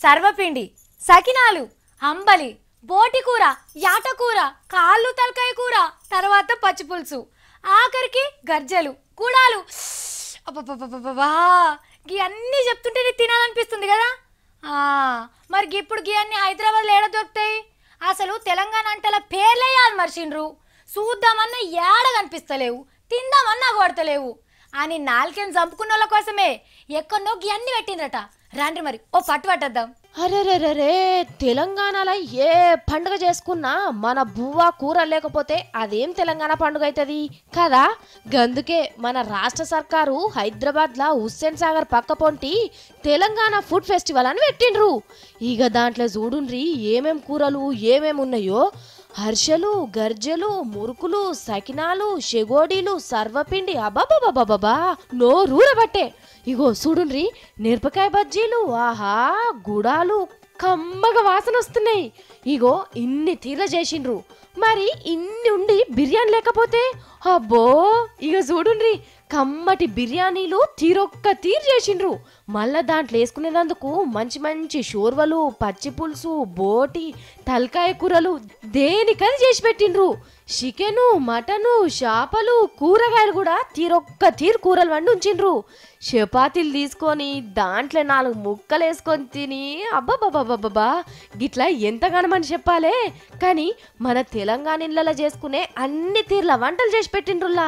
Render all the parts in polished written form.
సర్వపిండి, సకినాలు, అంబలి, బోటి కూర, యాటకూర, కాళ్ళు తలకాయ కూర, తర్వాత పచ్చిపులుసు, ఆఖరికి గర్జలు, కుడాలు. అబ్బబ్బబ్బబ్బా, గీ అన్నీ చెప్తుంటే తినాలనిపిస్తుంది కదా. మరి ఇప్పుడు గీ అన్ని హైదరాబాద్లో ఏడ దొరుకుతాయి? అసలు తెలంగాణ అంటల పేర్లే యాद మర్చిండ్రు. చూద్దామన్నా ఏడ కనిపిస్తలేవు, తిందామన్నా కొడతలేవు అని నాలుకేం చంపుకున్న వాళ్ళ కోసమే ఎక్కడో గీ అన్ని పెట్టిండ్రట. రండి మరి ఓ పట్టు పట్టద్దాం. అరే తెలంగాణలో ఏ పండుగ చేసుకున్నా మన బువ్వ కూర లేకపోతే అదేం తెలంగాణ పండుగ అవుతుంది కదా. గందుకే మన రాష్ట్ర సర్కారు హైదరాబాద్లో హుస్సేన్ సాగర్ పక్క పొంటి తెలంగాణ ఫుడ్ ఫెస్టివల్ అని పెట్టిండ్రు. ఇక దాంట్లో చూడుండ్రి ఏమేం కూరలు ఏమేమి ఉన్నాయో. హర్షలు, గర్జలు, మురుకులు, సకినాలు, షెగోడీలు, సర్వపిండి, అబాబాబాబాబా నోరూరబట్టే. ఇగో చూడుండ్రి మిరపకాయ బజ్జీలు, ఆహా గుడాలు కమ్మగా వాసన వస్తున్నాయి. ఇగో ఇన్ని తీర్ల చేసిండ్రు. మరి ఇన్ని ఉండి బిర్యానీ లేకపోతే అబ్బో. ఇక చూడుండ్రి కమ్మటి బిర్యానీలు తీరొక్క తీరు చేసిండ్రు. మళ్ళా దాంట్లో వేసుకునేందుకు మంచి మంచి షోర్వలు, పచ్చి పులుసు, బోటి, తలకాయ కూరలు దేనికని చేసి పెట్టిండ్రు. చికెను, మటను, చేపలు, కూరగాయలు కూడా తీరొక్క తీరు కూరలు వండి ఉంచిండ్రు. చపాతీలు తీసుకొని దాంట్లో 4 ముక్కలు వేసుకొని తిని అబ్బాబాబాబాబా గిట్లా ఎంతగానమని చెప్పాలే. కానీ మన తెలంగాణ ఇళ్ళలో చేసుకునే అన్ని తీర్ల వంటలు చేసి పెట్టిండ్రులా.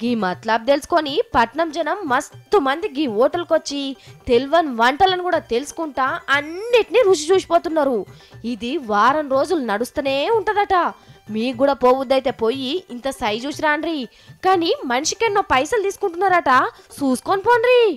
గీ మతలబ్ తెలుసుకొని పట్నం జనం మస్తు మంది గీ హోటల్కి వచ్చి తెల్వని వంటలను కూడా తెలుసుకుంటా అన్నిటినీ రుచి చూసిపోతున్నారు. ఇది వారం రోజులు నడుస్తూనే ఉంటదట. మీకు కూడా పోవద్దైతే పోయి ఇంత సై చూసి రాండ్రి. కానీ మనిషికి ఎన్నో పైసలు తీసుకుంటున్నారట, చూసుకొని పోండ్రి.